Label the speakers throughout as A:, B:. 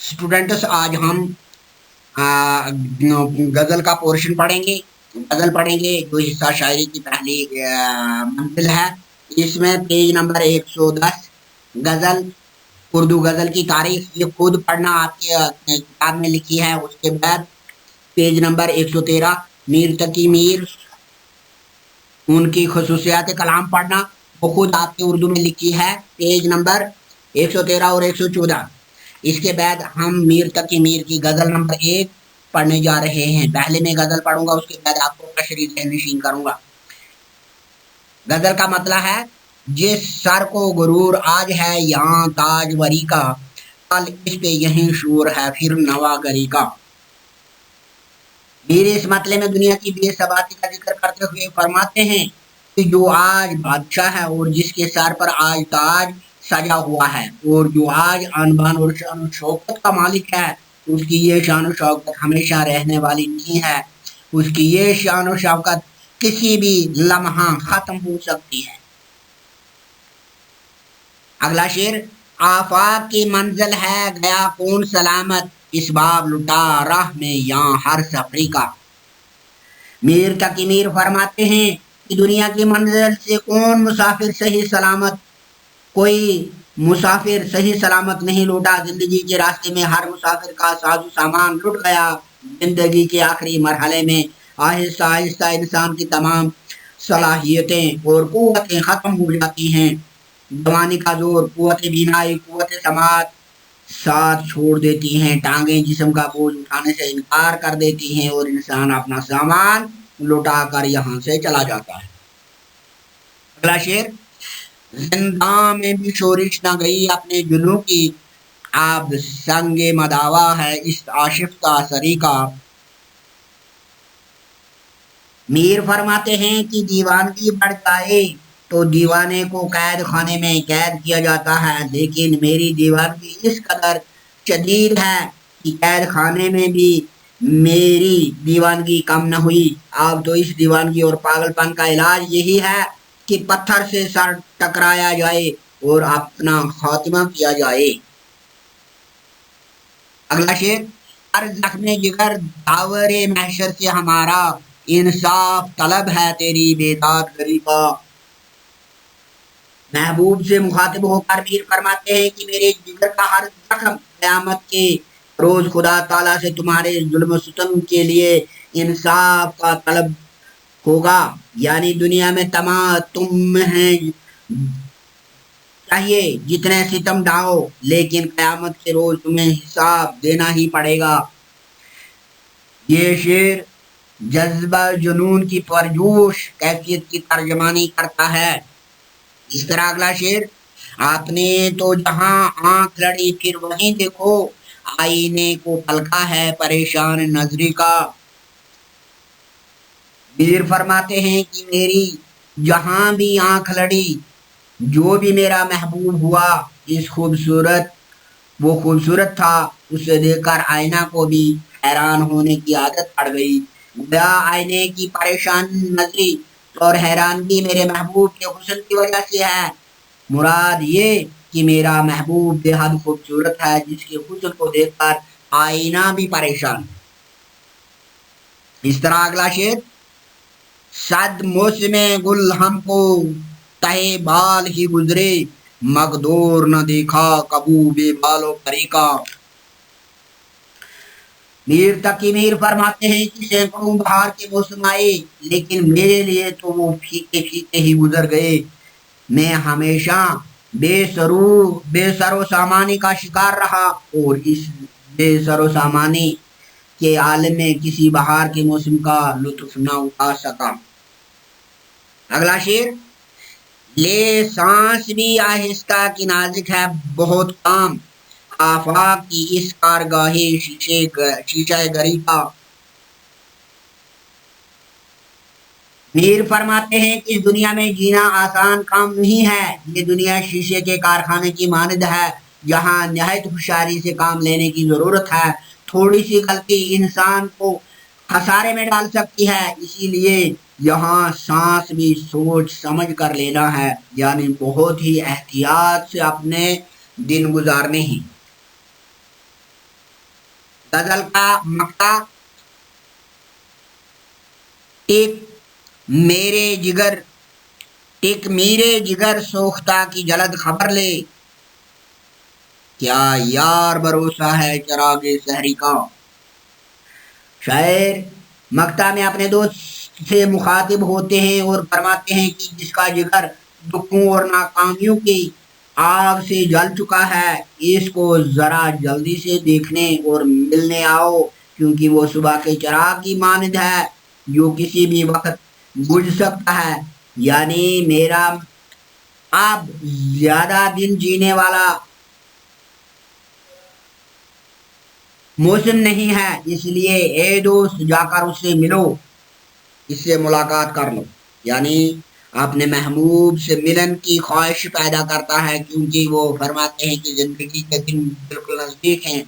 A: Students, आज हम गज़ल का पोर्शन पढ़ेंगे। गज़ल पढ़ेंगे जो हिस्सा शायरी की पहली मंजिल है। इसमें पेज नंबर 110 गज़ल, उर्दू गज़ल की तारीख, ये खुद पढ़ना आपके किताब में लिखी है। उसके बाद पेज नंबर 113 मीर तकी मीर, उनकी खसूसियात कलाम पढ़ना, वो खुद आपके उर्दू में लिखी है, पेज नंबर 113 और 114। इसके बाद हम मीर तकी मीर की गज़ल नंबर 1 पढ़ने जा रहे हैं। पहले मैं गज़ल पढ़ूंगा, उसके बाद आपको तशरीह ज़हन-नशीन करूंगा। गज़ल का मतलब है, जिस सर को गुरूर आज है यहाँ ताजवरी का, कल इस पे यहीं शूर है फिर नवागरी का। मेरे इस मतले में दुनिया की बेसबाती का जिक्र करते हुए फरमाते हैं कि जो आज बादशाह है और जिसके सर पर आज ताज सजा हुआ है और जो आज अनबान और शान शौकत का मालिक है, उसकी ये शान शौकत हमेशा रहने वाली नहीं है। उसकी ये शान शौकत किसी भी लम्हा खत्म हो सकती है। अगला शेर, आफाक की मंजिल है गया कौन सलामत, इस बाब लुटा राह में यहाँ हर सफरी का। मीर तकी मीर फरमाते हैं कि दुनिया की मंजिल से कौन मुसाफिर सही सलामत, कोई मुसाफिर सही सलामत नहीं लौटा। जिंदगी के रास्ते में हर मुसाफिर का साजो सामान लुट गया। जिंदगी के आखिरी मरहले में आहिस्ता आहिस्ता इंसान की तमाम सलाहियतें और कुव्वतें खत्म हो जाती हैं। जवानी का जोर, कुव्वत बीनाई, कुव्वत समात साथ छोड़ देती हैं। टांगें जिस्म का बोझ उठाने से इनकार कर देती हैं और इंसान अपना सामान लुटा कर यहाँ से चला जाता है। अगला शेर, जिंदा में भी शोरिश न गई अपने जुनू की, अब संगे मदावा है इस आशिफ का सरीका। मीर फरमाते हैं कि दीवानगी बढ़ जाए तो दीवाने को कैद खाने में कैद किया जाता है, लेकिन मेरी दीवानगी इस कदर शदीद है कि कैद खाने में भी मेरी दीवानगी कम न हुई। अब तो इस दीवानगी और पागलपन का इलाज यही है कि पत्थर से सर टकराया जाए और अपना खात्मा किया जाए। अगला शेर, हर जख्मे जिगर दावरे महशर से हमारा, इंसाफ तलब है तेरी बेदात गरी का। महबूब से मुखातिब होकर मीर फरमाते हैं कि मेरे जिगर का हर जख्म क़यामत के रोज खुदा ताला से तुम्हारे जुल्म सितम के लिए इंसाफ का तलब होगा। यानी दुनिया में तुम हैं चाहिए जितने सितम ढाओ, लेकिन क़यामत के रोज तुम्हें हिसाब देना ही पड़ेगा। ये शेर जज्बा जुनून की परजोश कैफियत की तर्जमानी करता है। इस तरह अगला शेर, आपने तो जहां आंख लड़ी फिर वहीं देखो, आईने को पलका है परेशान नजरी का। मीर फरमाते हैं कि मेरी जहां भी आंख लड़ी, जो भी मेरा महबूब हुआ, इस खूबसूरत वो खूबसूरत था, उसे देखकर आईना को भी हैरान होने की आदत पड़ गई। गया आईने की परेशान नजरी और हैरानगी मेरे महबूब के हुस्न की वजह से है। मुराद ये कि मेरा महबूब बेहद खूबसूरत है, जिसके हुस्न को देखकर आईना भी परेशान। इस तरह अगला शेर, सद मौसमे गुल हमको तहे बाल ही गुजरे, मगदूर न देखा कबू बेबालो परी का। मीर तकी मीर फरमाते हैं कि सैकड़ों बहार के मौसम आए, लेकिन मेरे लिए तो वो फीके फीके ही गुजर गए। मैं हमेशा बेसरो सामानी का शिकार रहा और इस बेसरो सामानी के आलम में किसी बहार के मौसम का लुत्फ न उठा सका। अगला शेर, ले सांस भी आहिस्ता की नाजुक है बहुत काम, आफाक की इस कारगाहे शीशे गरी का। मीर फरमाते हैं कि इस दुनिया में जीना आसान काम नहीं है। ये दुनिया शीशे के कारखाने की मानद है, जहां निहायत होशियारी से काम लेने की जरूरत है। थोड़ी सी गलती इंसान को खसारे में डाल सकती है, इसीलिए यहाँ सांस भी सोच समझ कर लेना है, यानी बहुत ही एहतियात से अपने दिन गुजारने ही। غزل کا مقطع ٹک میرے جگر سوختہ کی جلد خبر لے، کیا یار بھروسہ ہے چراغ سحری کا۔ شاعر مقطع میں اپنے دوست سے مخاطب ہوتے ہیں اور فرماتے ہیں کہ جس کا جگر دکھوں اور ناکامیوں کی آگ سے جل چکا ہے، اس کو ذرا جلدی سے دیکھنے اور ملنے آؤ، کیونکہ وہ صبح کے چراغ کی مانند ہے جو کسی بھی وقت بجھ سکتا ہے۔ یعنی میرا اب زیادہ دن جینے والا موسم نہیں ہے، اس لیے اے دوست جا کر اس سے ملو، اس سے ملاقات کر لو۔ یعنی اپنے محبوب سے ملن کی خواہش پیدا کرتا ہے، کیونکہ وہ فرماتے ہیں کہ زندگی کے دن بالکل نزدیک ہیں۔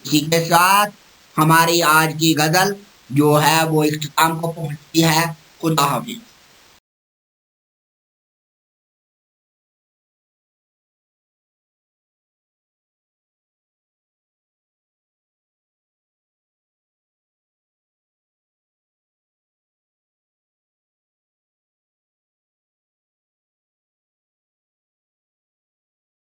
A: اسی کے ساتھ ہماری آج کی غزل جو ہے وہ اختتام کو پہنچتی ہے۔ خدا حافظ۔